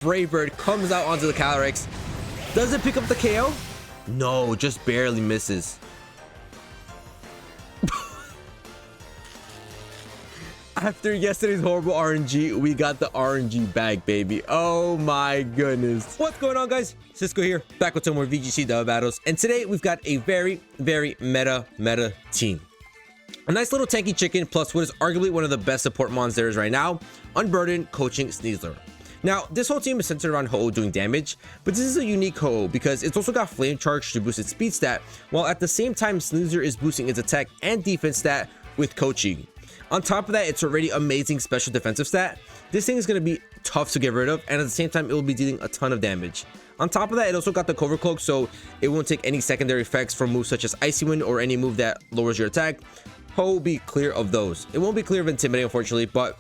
Brave Bird comes out onto the Calyrex. Does it pick up the KO? No, just barely misses. After yesterday's horrible RNG, we got the RNG back, baby. Oh my goodness. What's going on, guys? Cisco here, back with some more VGC dub battles. And today we've got a very meta team. A nice little tanky chicken plus what is arguably one of the best support mons there is right now, UNBURDEN coaching SNEASLER. Now, this whole team is centered around Ho-Oh doing damage, but this is a unique Ho-Oh because it's also got Flame Charge to boost its speed stat, while at the same time SNEASLER is boosting its attack and defense stat with coaching. On top of that, it's already amazing special defensive stat. This thing is going to be tough to get rid of, and at the same time, it will be dealing a ton of damage. On top of that, it also got the Cover Cloak, so it won't take any secondary effects from moves such as Icy Wind or any move that lowers your attack. Ho will be clear of those. It won't be clear of Intimidate, unfortunately, but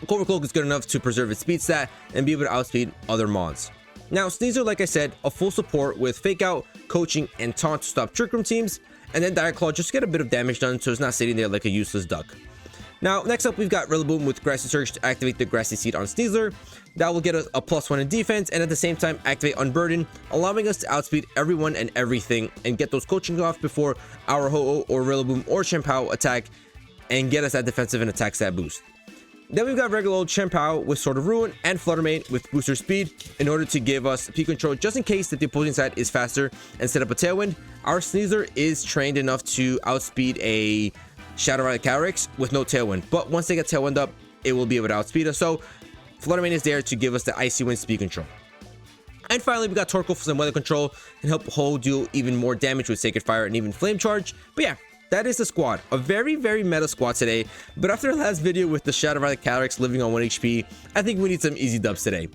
Cover Cloak is good enough to preserve its speed stat and be able to outspeed other mons. Now, SNEASLER, like I said, a full support with Fake Out, Coaching, and Taunt to stop Trick Room teams, and then Dire Claw just to get a bit of damage done so it's not sitting there like a useless duck. Now, next up, we've got Rillaboom with Grassy Surge to activate the Grassy Seed on SNEASLER. That will get us a +1 in defense, and at the same time, activate UNBURDEN, allowing us to outspeed everyone and everything, and get those coachings off before our Ho-Oh or Rillaboom or chien-pao attack, and get us that defensive and attack stat boost. Then we've got regular old chien-pao with Sword of Ruin and Flutter Mane with booster speed in order to give us peak control just in case that the opposing side is faster and set up a Tailwind. Our SNEASLER is trained enough to outspeed a Shadow Rider Calyrex with no Tailwind, but once they get Tailwind up, it will be able to outspeed us. So Flutter Mane is there to give us the Icy Wind speed control. And finally, we got Torkoal for some weather control and help Ho deal even more damage with Sacred Fire and even Flame Charge. But yeah, that is the squad. A very meta squad today. But after the last video with the Shadow Rider Calyrex living on 1 HP, I think we need some easy dubs today.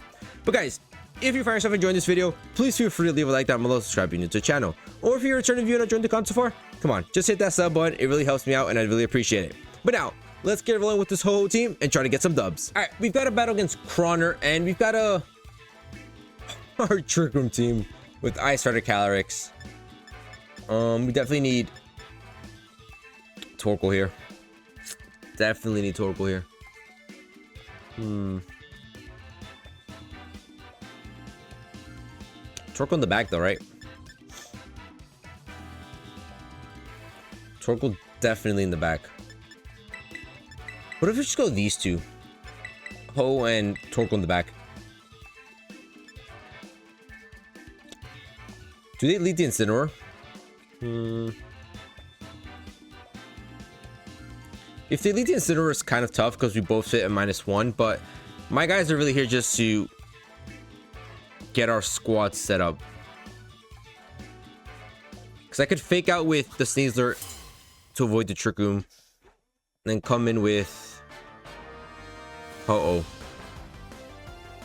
But guys, if you find yourself enjoying this video, please feel free to leave a like down below, subscribe if you're new to the channel. Or if you're a returning viewer and not joined the content so far, come on, just hit that sub button. It really helps me out and I'd really appreciate it. But now, let's get rolling with this Ho-Oh team and try to get some dubs. Alright, we've got a battle against Croner, and we've got our Trick Room team with Ice Rider Calyrex. We definitely need Torkoal here. Definitely need Torkoal here. Torkoal in the back though, right? Torkoal definitely in the back. What if we just go these two? Ho and Torkoal in the back. Do they lead the Incineroar? If they lead the Incineroar, it's kind of tough because we both fit at -1, but my guys are really here just to get our squad set up. Because I could Fake Out with the SNEASLER to avoid the Trick Room, and then come in with Ho-Oh.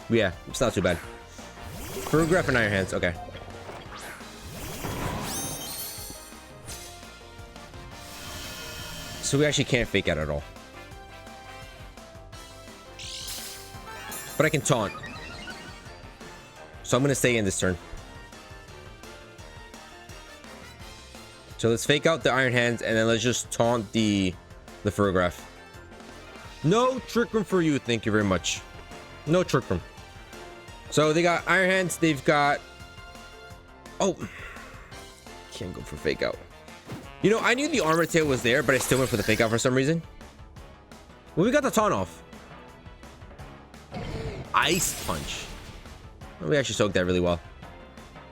Yeah, it's not too bad. Photograph and Iron Hands, okay. So we actually can't Fake Out at all. But I can Taunt. So I'm going to stay in this turn. So let's Fake Out the Iron Hands and then let's just Taunt the Photograph. No Trick Room for you, thank you very much. No Trick Room. So they got Iron Hands, they've got... Oh! Can't go for Fake Out. You know, I knew the Armor Tail was there, but I still went for the Fake Out for some reason. Well, we got the Taunt off. Ice Punch. We actually soaked that really well.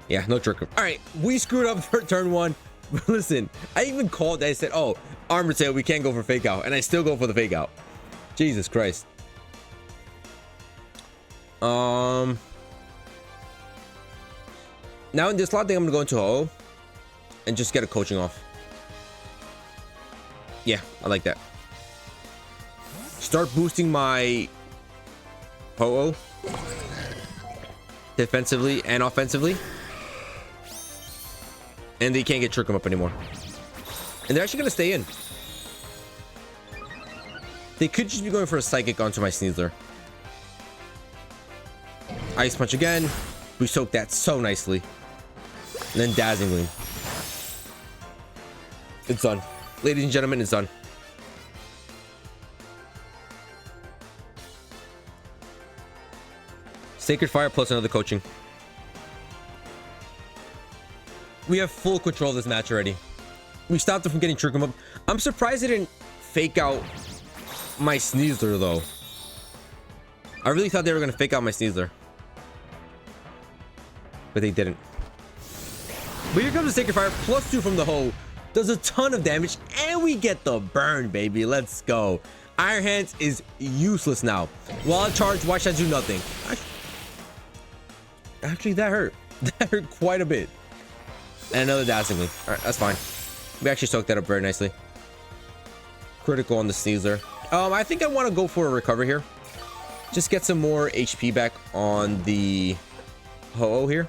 Yeah, no Trick Room. All right, we screwed up for turn 1. But listen, I even called. I said, "Oh, Armor Tail, we can't go for Fake Out," and I still go for the Fake Out. Jesus Christ. Now in this slot thing, I'm gonna go into Ho-Oh and just get a coaching off. Yeah, I like that. Start boosting my Ho-Oh defensively and offensively. And they can't get Trick Room up anymore. And they're actually going to stay in. They could just be going for a Psychic onto my SNEASLER. Ice Punch again. We soaked that so nicely. And then Dazzling Gleam. It's done. Ladies and gentlemen, it's done. Sacred Fire plus another coaching. We have full control of this match already. We stopped him from getting Trick 'em Up. I'm surprised they didn't fake out my SNEASLER though. I really thought they were going to fake out my SNEASLER. But they didn't. But here comes the Sacred Fire, plus 2 from the hoe. Does a ton of damage, and we get the burn, baby. Let's go. Iron Hands is useless now. Wild Charge, watch that do nothing. Actually, that hurt. That hurt quite a bit. And another Dazzling. All right, that's fine. We actually soaked that up very nicely. Critical on the SNEASLER. I think I want to go for a recover here. Just get some more HP back on the Ho-Oh here.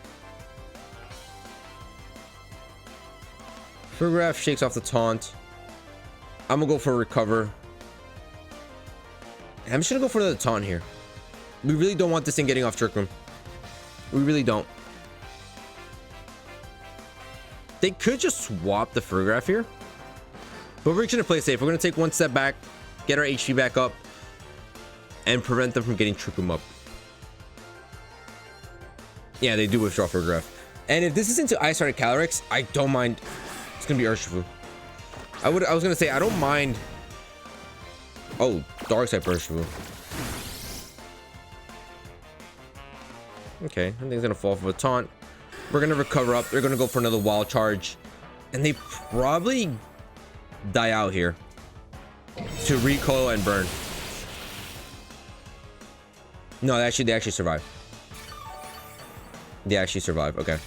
Photograph shakes off the taunt. I'm gonna go for a recover. I'm just gonna go for another taunt here. We really don't want this thing getting off Trick Room. We really don't. They could just swap the photograph here, but we're just gonna play safe. We're gonna take one step back, get our HP back up, and prevent them from getting Trick Room up. Yeah, they do withdraw photograph. And if this is into Ice Hearted Calyrex, I don't mind. It's gonna be Urshifu. I was gonna say I don't mind. Oh, Dark Type Urshifu. Okay, I think it's gonna fall for a taunt. We're gonna recover up. They're gonna go for another Wild Charge, and they probably die out here to recoil and burn. No, they actually survive. They actually survive. Okay.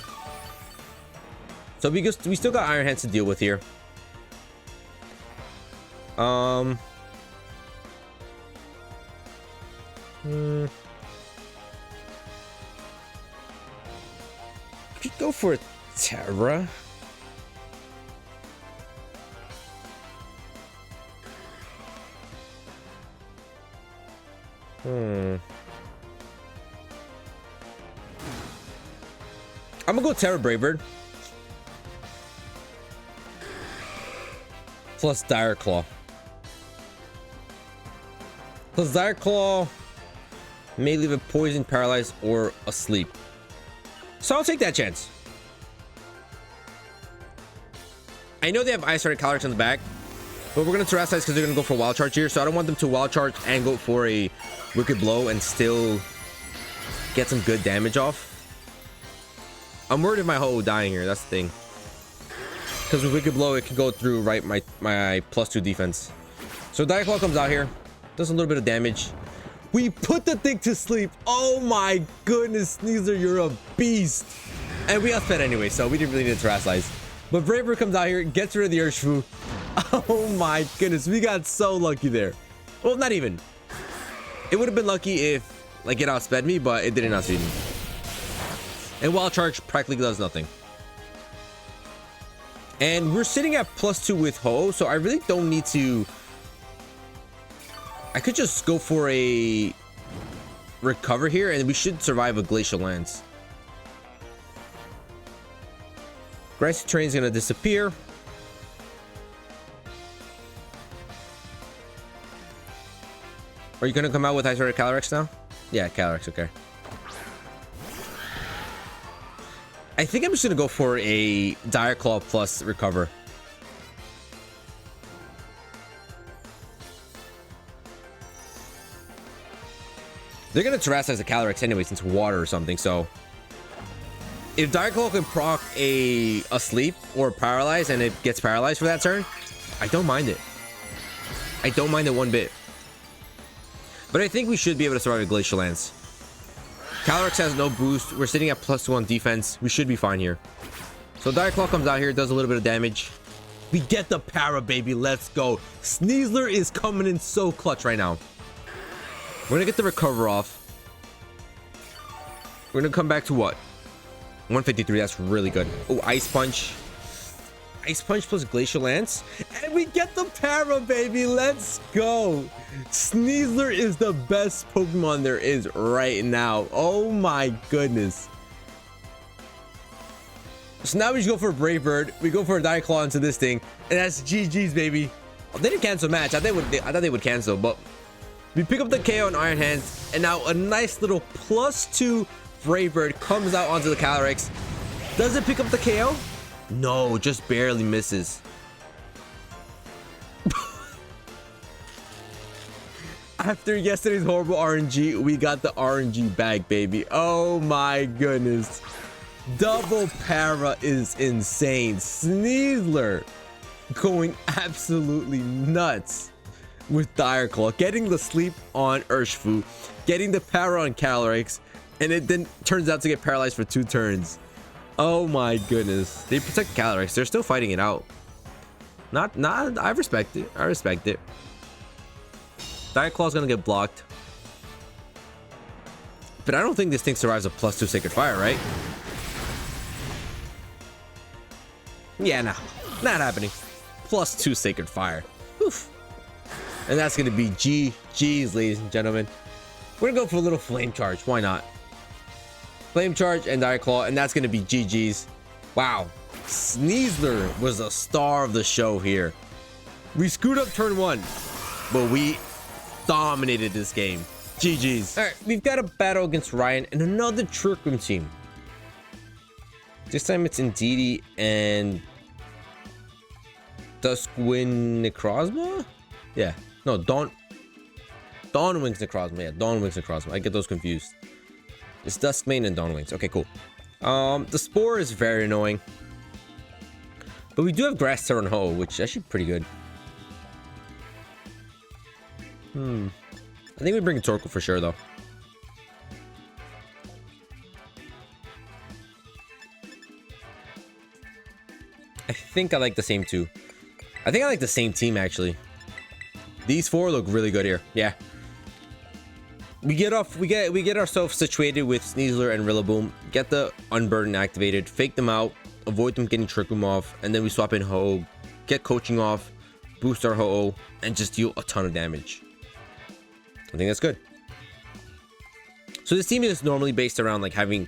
So because we still got Iron Hands to deal with here. Could go for a Terra. I'm gonna go Terra Brave Bird. Plus Dire Claw. Plus Dire Claw may leave it poisoned, paralyzed, or asleep. So I'll take that chance. I know they have Ice Hearted Calyrex on the back, but we're gonna Terrasilize because they're gonna go for Wild Charge here. So I don't want them to Wild Charge and go for a Wicked Blow and still get some good damage off. I'm worried of my Ho-Oh dying here. That's the thing. Because with Wicked Blow, it can go through right my +2 defense. So Dire Claw comes out here, does a little bit of damage. We put the thing to sleep. Oh my goodness, SNEASLER, you're a beast. And we outsped anyway, so we didn't really need to Terrasilize. But Braver comes out here, gets rid of the Urshifu. Oh my goodness, we got so lucky there. Well, not even. It would have been lucky if like it outsped me, but it didn't outspeed me. And Wild Charge practically does nothing. And we're sitting at +2 with Ho, so I really don't need to. I could just go for a recover here, and we should survive a Glacial Lance. Grassy Terrain's gonna disappear. Are you gonna come out with Ice Hearted Calyrex now? Yeah, Calyrex, okay. I think I'm just gonna go for a Dire Claw plus recover. They're gonna Terrasilize the Calyrex anyway since water or something, so if Dire Claw can proc a sleep or paralyze and it gets paralyzed for that turn, I don't mind it. I don't mind it one bit. But I think we should be able to survive a Glacial Lance. Calyrex has no boost. We're sitting at +2 on defense. We should be fine here. So Dire Claw comes out here, does a little bit of damage. We get the para, baby. Let's go. SNEASLER is coming in so clutch right now. We're gonna get the recover off. We're gonna come back to what? 153. That's really good. Oh, Ice Punch. Ice Punch plus Glacial Lance. And we get the para, baby. Let's go. SNEASLER is the best Pokemon there is right now. Oh my goodness. So now we just go for a Brave Bird. We go for a Dire Claw into this thing. And that's GG's, baby. Oh, they didn't cancel match. I thought they would cancel, but We pick up the KO on Iron Hands, and now a nice little +2 Brave Bird comes out onto the Calyrex. Does it pick up the KO? No, just barely misses. After yesterday's horrible RNG, we got the RNG bag, baby. Oh my goodness. Double para is insane. SNEASLER going absolutely nuts with Dire Claw, getting the sleep on Urshifu, getting the para on Calyrex, and it then turns out to get paralyzed for 2 turns. Oh my goodness. They protect Calyrex. They're still fighting it out. I respect it. I respect it. Dire Claw's gonna get blocked. But I don't think this thing survives a +2 Sacred Fire, right? Yeah, no. Not happening. +2 Sacred Fire. Oof. And that's gonna be GG's, ladies and gentlemen. We're gonna go for a little Flame Charge. Why not? Flame Charge and Dire Claw, and that's gonna be GG's. Wow. SNEASLER was the star of the show here. We screwed up turn 1, but we dominated this game. GG's. All right, we've got a battle against Ryan and another Trick Room team. This time it's Indeedee and Duskwing Necrozma? Yeah. No, Dawnwing's Necrozma. Yeah, Dawnwing's Necrozma. I get those confused. It's Duskmane and Dawnwings. Okay, cool. The Spore is very annoying. But we do have Grass Terror and Ho, which is actually pretty good. I think we bring Torkoal for sure, though. I think I like the same two. I think I like the same team, actually. These 4 look really good here. Yeah. We get ourselves situated with SNEASLER and Rillaboom, get the Unburden activated, fake them out, avoid them getting Trick Room off, and then we swap in Ho, get coaching off, boost our Ho-Oh, and just deal a ton of damage. I think that's good. So this team is normally based around like having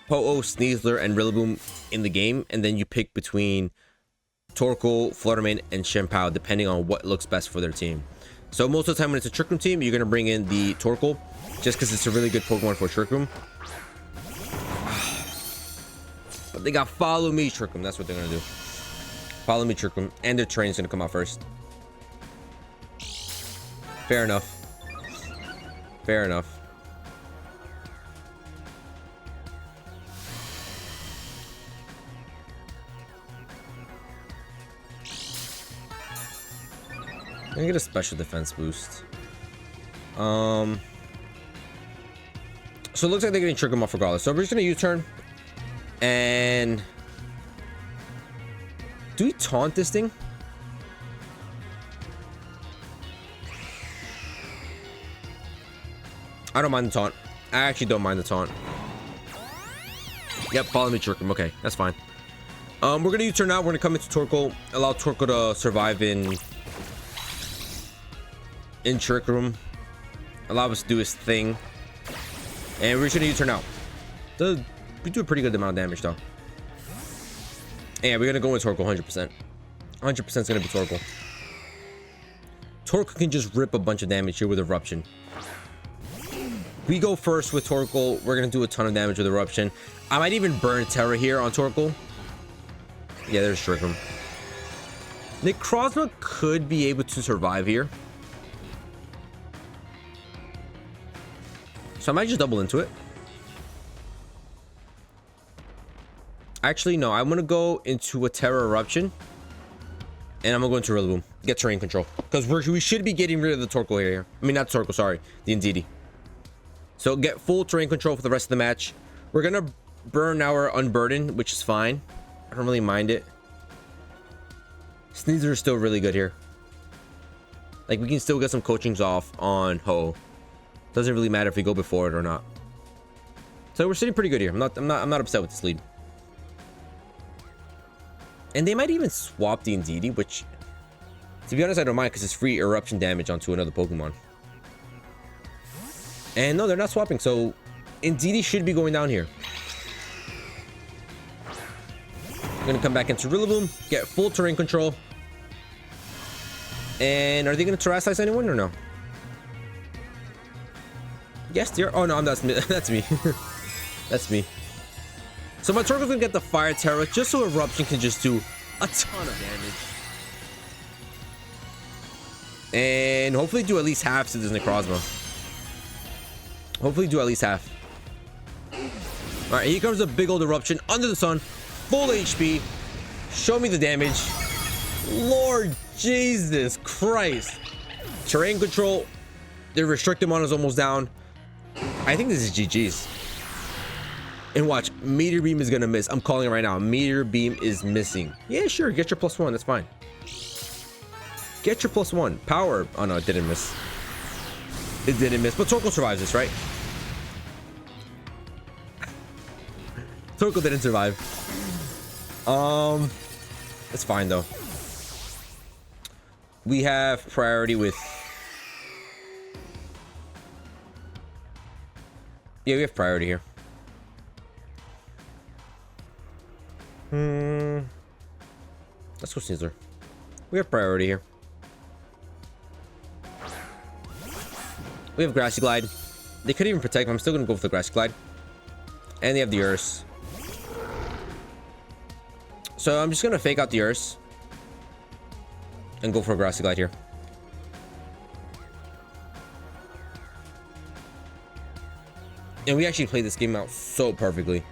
Ho-Oh, SNEASLER, and Rillaboom in the game, and then you pick between Torkoal, Fluttermane, and chien-pao depending on what looks best for their team. So most of the time when it's a Trick Room team, you're going to bring in the Torkoal just because it's a really good Pokemon for Trick Room. But they got Follow Me Trick Room. That's what they're going to do. Follow Me Trick Room. And their train's going to come out first. Fair enough. Fair enough. I'm gonna get a special defense boost. So it looks like they're getting Trick Room off regardless. So we're just gonna U-turn. And do we taunt this thing? I don't mind the taunt. I actually don't mind the taunt. Yep, Follow Me Trick Room. Okay, that's fine. We're gonna U-turn out. We're gonna come into Torkoal, allow Torkoal to survive in Trick Room, allow us to do his thing, and we're just gonna U-turn out. We do a pretty good amount of damage though. Yeah, we're gonna go with Torkoal 100%. 100% is gonna be Torkoal. Torkoal can just rip a bunch of damage here with Eruption. We go first with Torkoal. We're gonna do a ton of damage with Eruption. I might even burn Terra here on Torkoal. Yeah, there's Trick Room. Necrozma could be able to survive here. So I might just double into it. Actually, no. I'm going to go into a Terra Eruption. And I'm going to go into Rillaboom. Get terrain control. Because we should be getting rid of the Torkoal here. I mean, not Torkoal, sorry. The Indeedee. So get full terrain control for the rest of the match. We're going to burn our Unburden, which is fine. I don't really mind it. SNEASLER is still really good here. Like, we can still get some coachings off on Ho. Doesn't really matter if we go before it or not. So we're sitting pretty good here. I'm not upset with this lead. And they might even swap the Indeedee, which, to be honest, I don't mind because it's free eruption damage onto another Pokemon. And no, they're not swapping, so Indeedee should be going down here. I'm gonna come back into Rillaboom, get full terrain control. And are they gonna Terrasilize anyone or no? Yes, dear. Oh no, that's me. That's me. That's me. So my Torko's gonna get the Fire Terror just so Eruption can just do a ton of damage. And hopefully do at least half to this Necrozma. Hopefully do at least half. Alright, here comes a big old Eruption under the sun. Full HP. Show me the damage. Lord Jesus Christ. Terrain control. The restricted mana is almost down. I think this is GG's. And watch, Meteor Beam is gonna miss. I'm calling it right now. Meteor Beam is missing. Yeah, sure. Get your +1. That's fine. Get your +1. Power. Oh no, it didn't miss. It didn't miss. But Torkoal survives this, right? Torkoal didn't survive. It's fine though. We have priority with. Yeah, we have priority here. Let's go SNEASLER. We have priority here. We have Grassy Glide. They could even protect, but I'm still gonna go for the Grassy Glide. And they have the Earth. So I'm just gonna fake out the Earth and go for a Grassy Glide here. And we actually played this game out so perfectly.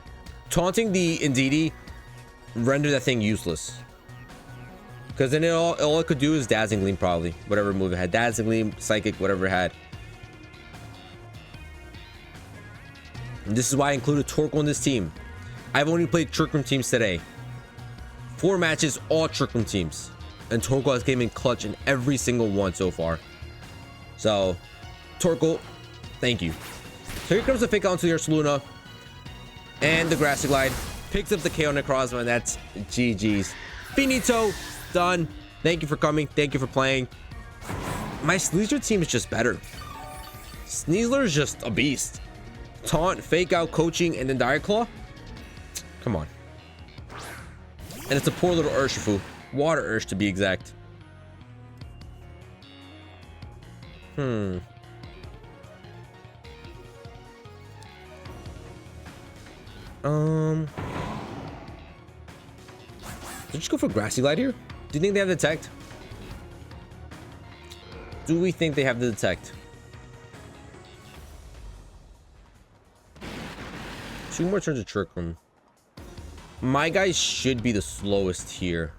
Taunting the Indeedee rendered that thing useless. Because then all it could do is Dazzling Gleam probably. Whatever move it had. Dazzling Gleam, Psychic, whatever it had. And this is why I included Torkoal in this team. I've only played Trick Room teams today. 4 matches, all Trick Room teams. And Torkoal has came in clutch in every single one so far. So, Torkoal, thank you. So here comes the fake out into the Ursaluna. And the Grassy Glide. Picks up the KO Necrozma, and that's GG's. Finito, done. Thank you for coming. Thank you for playing. My SNEASLER team is just better. SNEASLER is just a beast. Taunt, fake out, coaching, and then Dire Claw. Come on. And it's a poor little Urshifu. Water Ursh to be exact. Did you go for Grassy Glide here? Do you think they have the detect? Do we think they have the detect? 2 more turns of Trick Room. My guys should be the slowest here.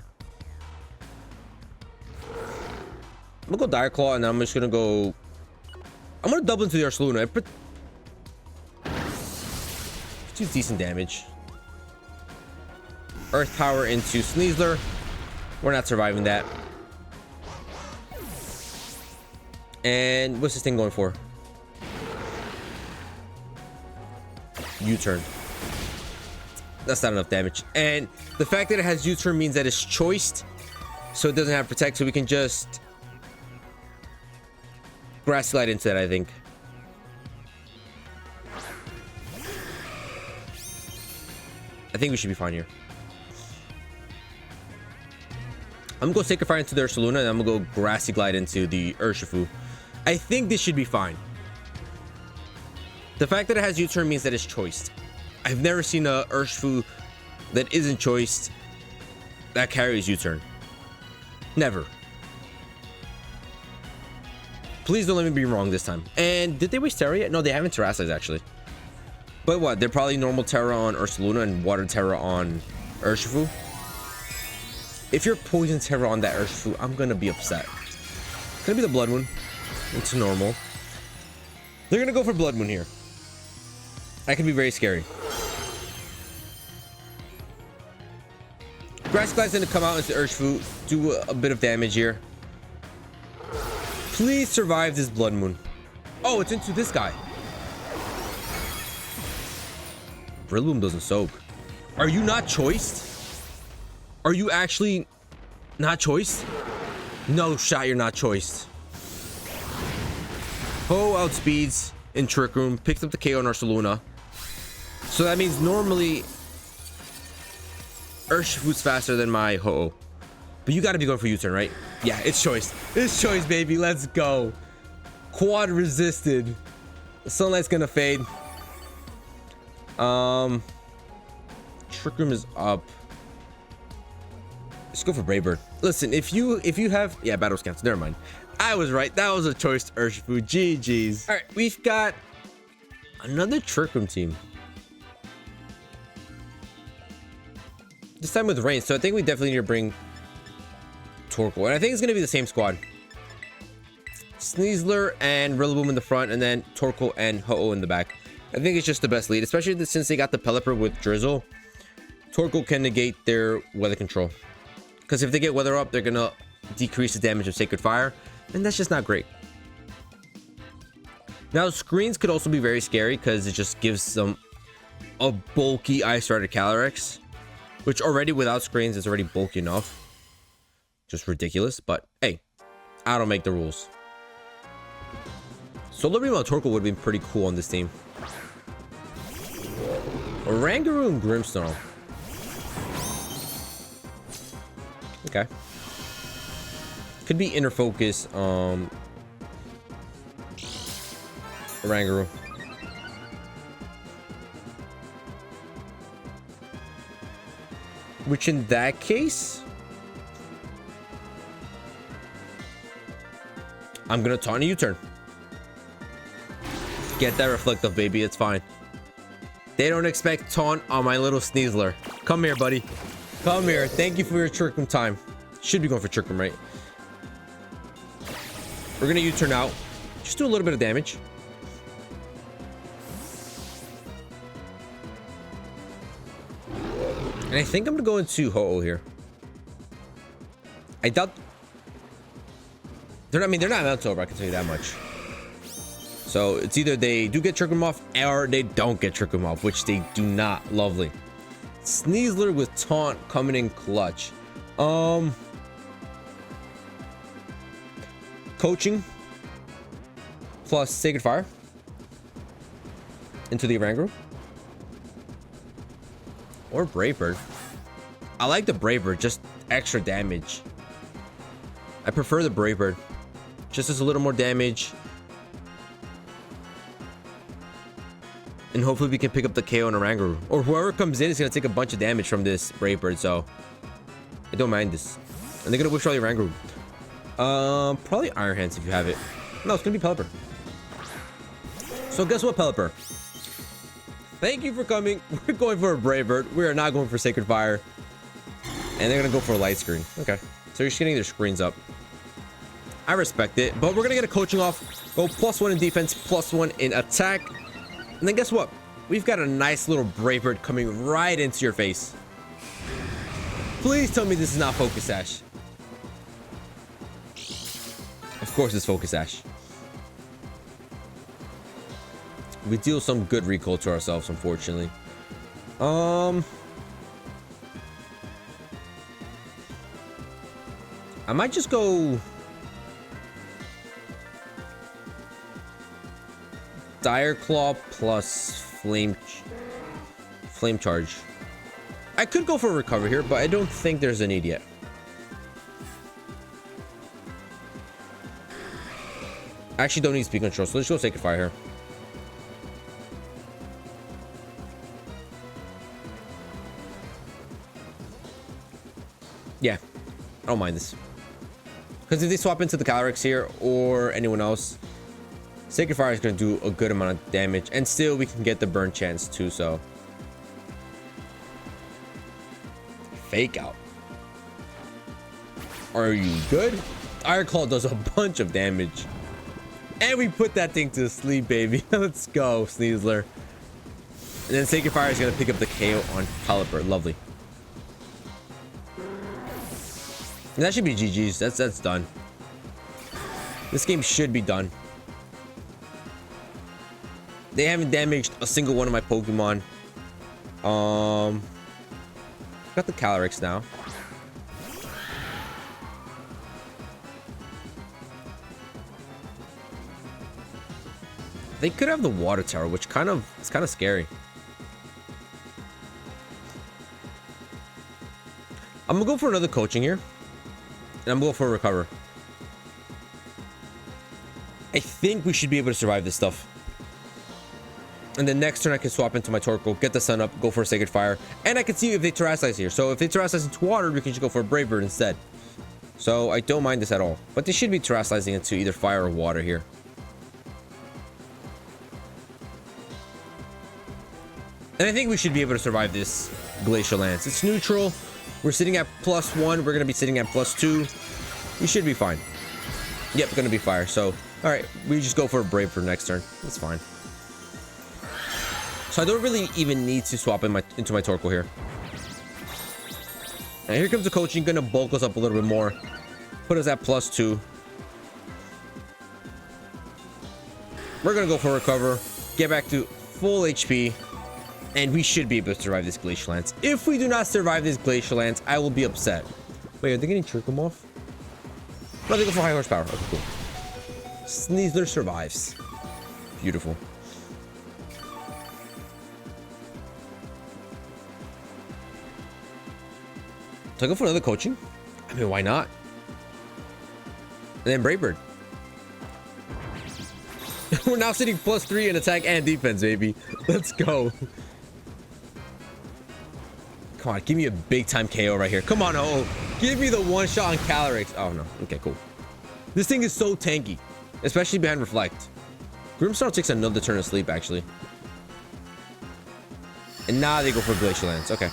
I'm gonna go Dire Claw, and I'm just gonna go. I'm gonna double into the Ursaluna. Do decent damage. Earth Power into SNEASLER. We're not surviving that. And what's this thing going for? U-turn. That's not enough damage. And the fact that it has U-turn means that it's choiced, so it doesn't have protect, so we can just Grassy Glide into that, I think. I think we should be fine here. I'm gonna go Sacred Fire into the Ursaluna, and I'm gonna go Grassy Glide into the Urshifu. I think this should be fine. The fact that it has U-turn means that it's choiced. I've never seen a Urshifu that isn't choiced that carries U-turn. Never. Please don't let me be wrong this time. And did they waste Terra yet? No, they haven't Terrassized actually. But what? They're probably normal Terra on Ursaluna and Water Terra on Urshifu. If you're Poison Terra on that Urshifu, I'm gonna be upset. It's gonna be the Blood Moon. It's normal. They're gonna go for Blood Moon here. That can be very scary. Grassy Glide's gonna come out into Urshifu, do a bit of damage here. Please survive this Blood Moon. Oh, it's into this guy. Rillaboom doesn't soak. Are you not choiced? Are you actually not choiced? No shot, you're not choiced. Ho outspeeds in Trick Room, picks up the KO on Ursaluna. So that means normally Urshifu's faster than my Ho-Oh. But you gotta be going for U-turn, right? Yeah, it's choice. It's choice, baby. Let's go. Quad resisted. Sunlight's gonna fade. Trick Room is up. Let's go for Brave. Listen, if you have, yeah, battle scans. Never mind. I was right. That was a choice, Urshifu. GG's. All right, we've got another Trick Room team. This time with Rain. So I think we definitely need to bring Torkoal, and I think it's gonna be the same squad. SNEASLER and Rillaboom in the front, and then Torkoal and Ho-Oh in the back. I think it's just the best lead, especially since they got the Pelipper with Drizzle. Torkoal can negate their weather control, because if they get weather up, they're gonna decrease the damage of Sacred Fire, and that's just not great. Now, screens could also be very scary because it just gives them a bulky Ice Rider Calyrex, which already without screens is already bulky enough. Just ridiculous, but hey, I don't make the rules. Solar Beam on Torkoal would have been pretty cool on this team. Oranguru and Grimmsnarl. Okay. Could be Inner Focus, Oranguru. Which in that case, I'm gonna taunt a U-turn. Get that Reflective, baby. It's fine. They don't expect taunt on my little SNEASLER. Come here, buddy. Come here. Thank you for your Trick Room time. Should be going for Trick Room, right? We're gonna U-turn out. Just do a little bit of damage. And I think I'm gonna go into Ho-Oh here. I doubt they're not Mount Over, I can tell you that much. So it's either they do get Trick Room off or they don't get Trick Room off, which they do not. Lovely. SNEASLER with Taunt coming in clutch. Coaching plus Sacred Fire into the Oranguru. Or Brave Bird. I like the Brave Bird, just extra damage. I prefer the Brave Bird. Just as a little more damage. And hopefully we can pick up the KO on Oranguru. Or whoever comes in is going to take a bunch of damage from this Brave Bird, so I don't mind this. And they're going to withdraw the Oranguru. Probably Iron Hands if you have it. No, it's going to be Pelipper. So guess what, Pelipper? Thank you for coming. We're going for a Brave Bird. We are not going for Sacred Fire. And they're going to go for a Light Screen. Okay. So you're just getting their screens up. I respect it. But we're going to get a coaching off. Go +1 in defense, +1 in attack. And then guess what? We've got a nice little Brave Bird coming right into your face. Please tell me this is not Focus Sash. Of course it's Focus Sash. We deal some good recall to ourselves, unfortunately. I might just go Dire Claw plus Flame Charge. I could go for a Recover here, but I don't think there's a need yet. I actually don't need Speed Control, so let's go Sacred Fire here. Yeah, I don't mind this. Because if they swap into the Calyrex here or anyone else, Sacred Fire is going to do a good amount of damage. And still, we can get the burn chance too, so. Fake Out. Are you good? Iron Claw does a bunch of damage. And we put that thing to sleep, baby. Let's go, SNEASLER. And then Sacred Fire is going to pick up the KO on Pelipper. Lovely. And that should be GG's. That's done. This game should be done. They haven't damaged a single one of my Pokemon. Got the Calyrex now. They could have the Water Tower, which it's kind of scary. I'm gonna go for another coaching here. And I'm going for a Recover. I think we should be able to survive this stuff. And then next turn I can swap into my Torkoal, get the sun up, go for a Sacred Fire, and I can see if they Terrasilize here. So if they Terrasilize into water, we can just go for a Brave Bird instead. So I don't mind this at all. But they should be Terrasilizing into either fire or water here. And I think we should be able to survive this Glacial Lance. It's neutral. We're sitting at +1. We're going to be sitting at +2. We should be fine. Yep, going to be fire. So, all right, we just go for a Brave for next turn. That's fine. So I don't really even need to swap into my Torkoal here. And here comes the coaching. Going to bulk us up a little bit more. Put us at +2. We're going to go for recover. Get back to full HP. And we should be able to survive this Glacial Lance. If we do not survive this Glacial Lance, I will be upset. Wait, are they getting Trick Room off? No, they go for high horsepower. Okay, cool. SNEASLER survives. Beautiful. So I go for another coaching? I mean, why not? And then Brave Bird. We're now sitting +3 in attack and defense, baby. Let's go. Come on, give me a big time KO right here. Come on, oh, give me the one shot on Calyrex. Oh no, okay, cool. This thing is so tanky, especially behind Reflect. Grimmsnarl takes another turn of sleep, actually. And now they go for Glacial Lance. Okay.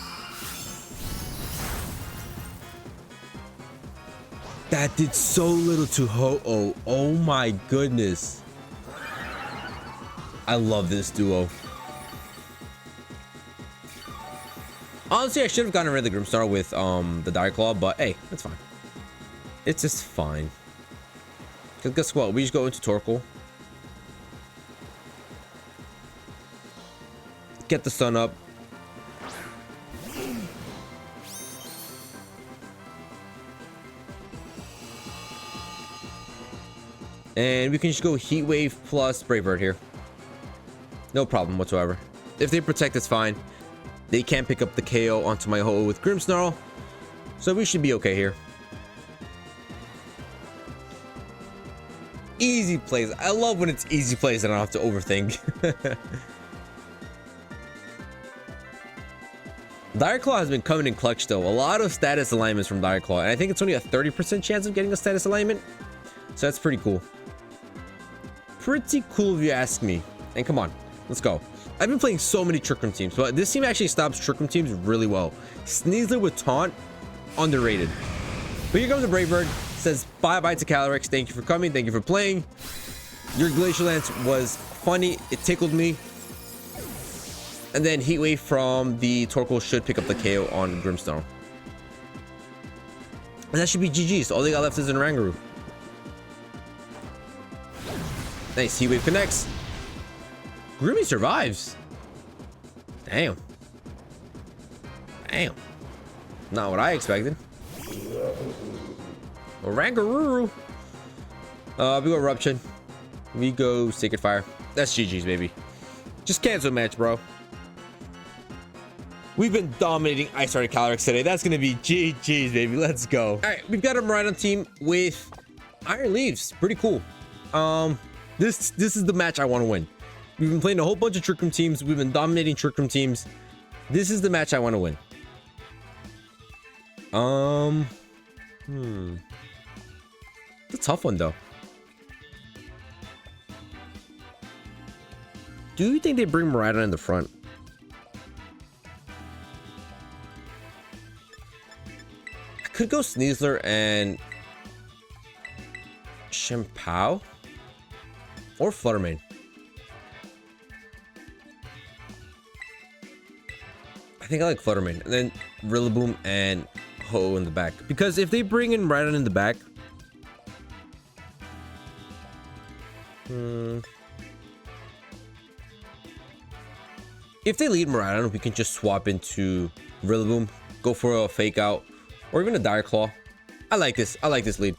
That did so little to Ho-Oh. Oh my goodness. I love this duo. Honestly, I should have gotten rid of the Grimmsnarl with the Dire Claw, but hey, that's fine. It's just fine. Because guess what? We just go into Torkoal. Get the sun up. And we can just go Heat Wave plus Brave Bird here. No problem whatsoever. If they protect, it's fine. They can't pick up the KO onto my Ho-Oh with Grimmsnarl. So we should be okay here. Easy plays. I love when it's easy plays and I don't have to overthink. Dire Claw has been coming in clutch though. A lot of status alignments from Dire Claw. And I think it's only a 30% chance of getting a status alignment. So that's pretty cool. Pretty cool if you ask me. And come on, let's go. I've been playing so many Trick Room teams, but this team actually stops Trick Room teams really well. SNEASLER with Taunt, underrated. But here comes the Brave Bird. Says bye-bye to Calyrex. Thank you for coming. Thank you for playing. Your Glacial Lance was funny. It tickled me. And then Heat Wave from the Torkoal should pick up the KO on Grimmsnarl. And that should be GG's. All they got left is an Oranguru. Nice. Heat Wave connects. Grimmy survives. Damn. Damn. Not what I expected. Oranguru. We go Eruption. We go Sacred Fire. That's GG's, baby. Just cancel match, bro. We've been dominating Ice Heart Calyrex today. That's gonna be GG's, baby. Let's go. All right, we've got a Miraidon team with Iron Leaves. Pretty cool. This is the match I want to win. We've been playing a whole bunch of Trick Room teams. We've been dominating Trick Room teams. This is the match I want to win. It's a tough one though. Do you think they bring Miraidon in the front? I could go SNEASLER and chien-pao or Fluttermane. I think I like Fluttermane, and then Rillaboom and Ho-Oh in the back. Because if they bring in Miraidon in the back, if they lead Miraidon, we can just swap into Rillaboom, go for a Fake Out, or even a Dire Claw. I like this. I like this lead.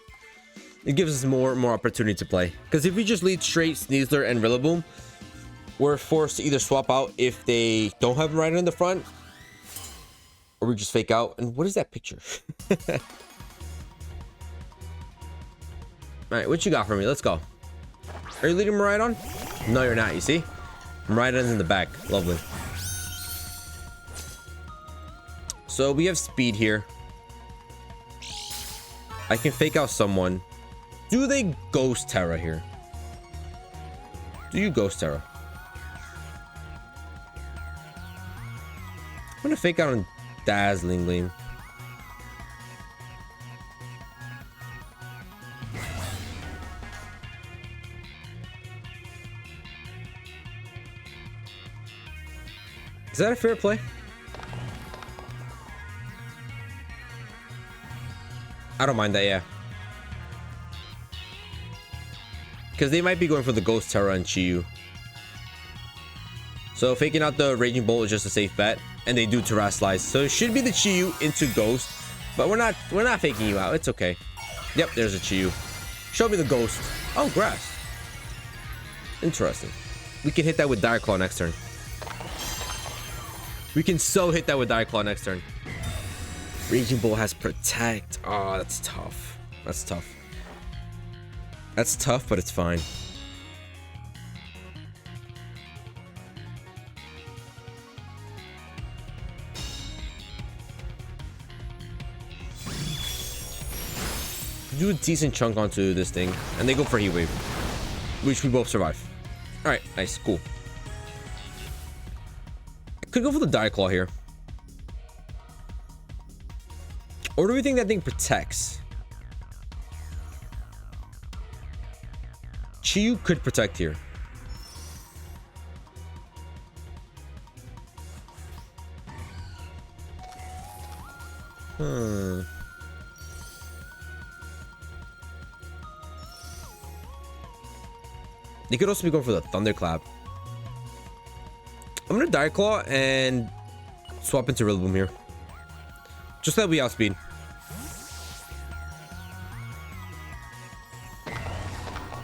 It gives us more opportunity to play. Because if we just lead straight SNEASLER and Rillaboom, we're forced to either swap out if they don't have Miraidon in the front, or we just Fake Out. And what is that picture? All right, what you got for me? Let's go. Are you leading Miraidon? No, you're not, you see? Miraidon's in the back. Lovely. So we have speed here. I can fake out someone. Do they Ghost Terra here? Do you Ghost Terra? I'm gonna fake out on Dazzling Gleam. Is that a fair play? I don't mind that, yeah. Because they might be going for the Ghost Terra and Chiyu. So faking out the Raging Bolt is just a safe bet. And they do Terrasilize. So it should be the Chiyu into Ghost. But we're not faking you out. It's okay. Yep, there's a Chiyu. Show me the Ghost. Oh, grass. Interesting. We can hit that with Dire Claw next turn. We can so hit that with Dire Claw next turn. Raging Bolt has Protect. Oh, that's tough. That's tough. That's tough, but it's fine. Do a decent chunk onto this thing, and they go for Heat Wave, which we both survive. All right, nice, cool. Could go for the Dire Claw here. Or do we think that thing protects? Chiyu could protect here. They could also be going for the Thunderclap. I'm gonna Dire Claw and swap into Rillaboom here. Just that we outspeed.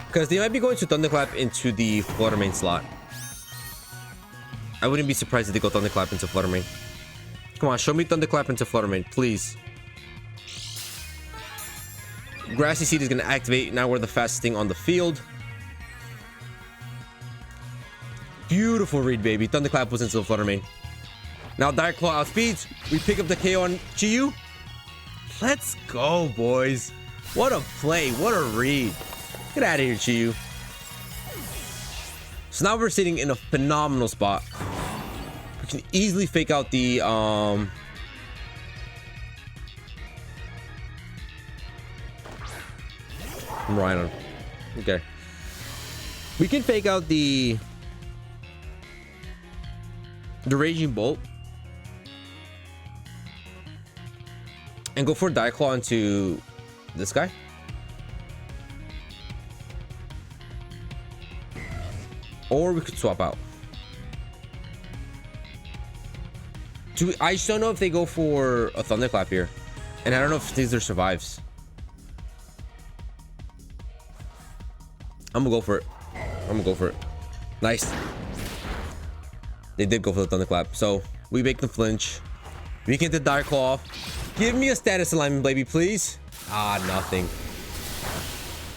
Because they might be going to Thunderclap into the Flutter Mane slot. I wouldn't be surprised if they go Thunderclap into Flutter Mane. Come on, show me Thunderclap into Flutter Mane, please. Grassy Seed is going to activate. Now we're the fastest thing on the field. Beautiful read, baby. Thunderclap was into the Flutter Mane. Now Dire Claw outspeeds. We pick up the KO on Chiyu. Let's go, boys. What a play. What a read. Get out of here, Chiyu. So now we're sitting in a phenomenal spot. We can easily fake out the Rhino. Okay. We can fake out the Raging Bolt and go for Dire Claw into this guy. Or we could swap out. I just don't know if they go for a Thunderclap here. And I don't know if SNEASLER survives. I'm gonna go for it. I'm gonna go for it. Nice. They did go for the Thunderclap. So we make them flinch. We can get the Dire Claw off. Give me a status alignment, baby, please. Ah, nothing.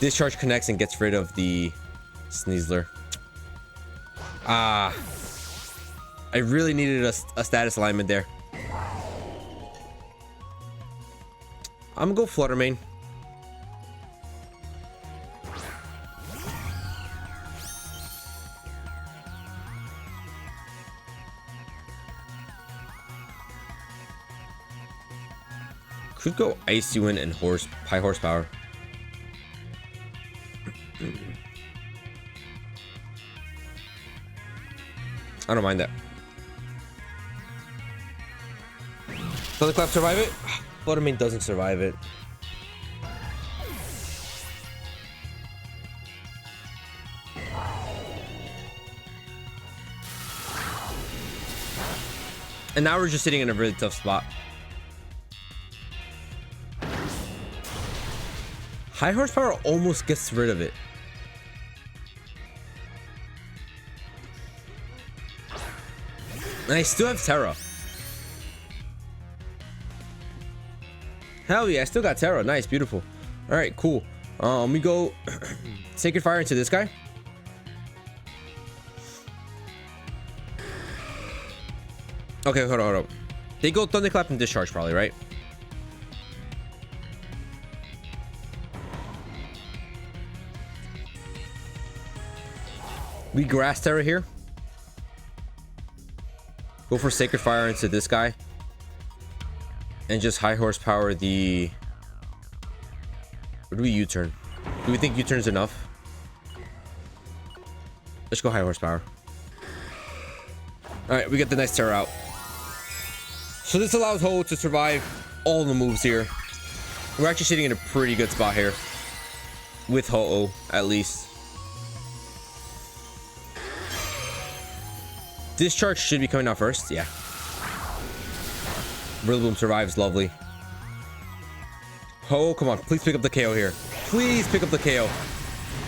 Discharge connects and gets rid of the SNEASLER. Ah, I really needed a status alignment there. I'm gonna go Flutter Mane. Could go Icy Wind and high horsepower. I don't mind that. Thunderclap survive it? Flutter Mane doesn't survive it. And now we're just sitting in a really tough spot. High horsepower almost gets rid of it. And I still have Terra. Hell yeah, I still got Terra. Nice, beautiful. All right, cool. We go Sacred Fire into this guy. Okay, hold on. They go Thunderclap and Discharge probably, right? We Grass Terror here. Go for Sacred Fire into this guy. And just high horsepower the... Or do we U-turn? Do we think U-turn is enough? Let's go high horsepower. Alright, we get the nice Terror out. So this allows Ho to survive all the moves here. We're actually sitting in a pretty good spot here. With Ho-Oh, at least. Discharge should be coming out first. Yeah. Rillaboom survives. Lovely. Ho, come on. Please pick up the KO here. Please pick up the KO.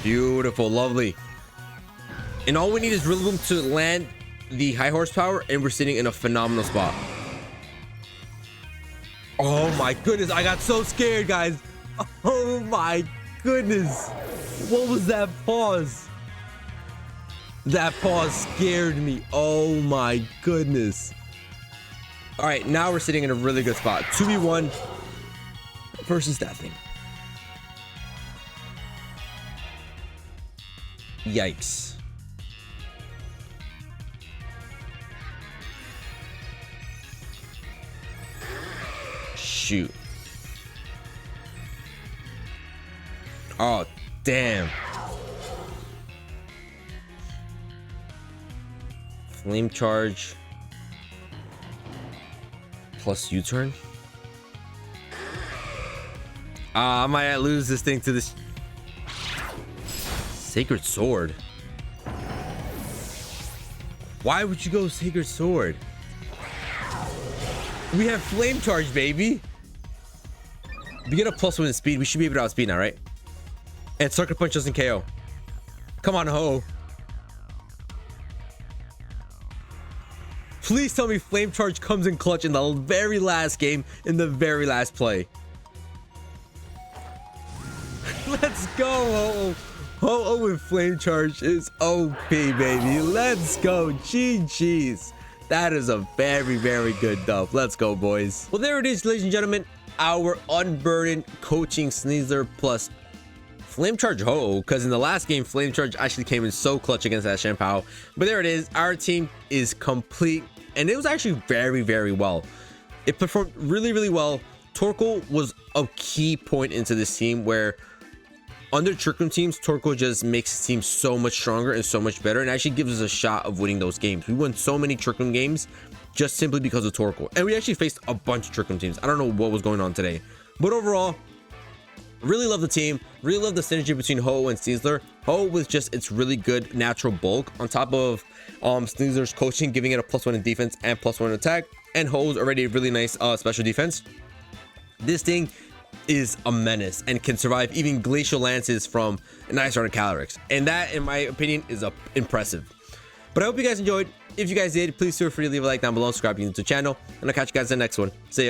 Beautiful. Lovely. And all we need is Rillaboom to land the high horsepower, and we're sitting in a phenomenal spot. Oh my goodness. I got so scared, guys. Oh my goodness. What was that pause? That pause scared me. Oh my goodness. All right, now we're sitting in a really good spot. 2v1 versus that thing. Yikes. Shoot. Oh, damn. Flame Charge plus U-turn. I might lose this thing to this Sacred Sword. Why would you go Sacred Sword? We have Flame Charge, baby. We get a +1 in speed. We should be able to outspeed now, right? And Sucker Punch doesn't KO. Come on, Ho. Please tell me Flame Charge comes in clutch in the very last game, in the very last play. Let's go, Ho-Oh. Ho-Oh with Flame Charge is OP, baby. Let's go. GG's. That is a very, very good dub. Let's go, boys. Well, there it is, ladies and gentlemen. Our Unburdened coaching SNEASLER plus Flame Charge Ho-Oh, because in the last game, Flame Charge actually came in so clutch against that chien-pao. But there it is. Our team is complete. And it was actually very, very well. It performed really, really well. Torkoal was a key point into this team where under Trick Room teams, Torkoal just makes his team so much stronger and so much better and actually gives us a shot of winning those games. We won so many Trick Room games just simply because of Torkoal. And we actually faced a bunch of Trick Room teams. I don't know what was going on today. But overall, really love the team. Really love the synergy between Ho and SNEASLER. Ho with just its really good natural bulk on top of SNEASLER's coaching, giving it a +1 in defense and +1 in attack. And Ho's already a really nice special defense. This thing is a menace and can survive even glacial lances from an Ice Runner Calyrex. And that, in my opinion, is impressive. But I hope you guys enjoyed. If you guys did, please feel free to leave a like down below, subscribe to the channel, and I'll catch you guys in the next one. See ya.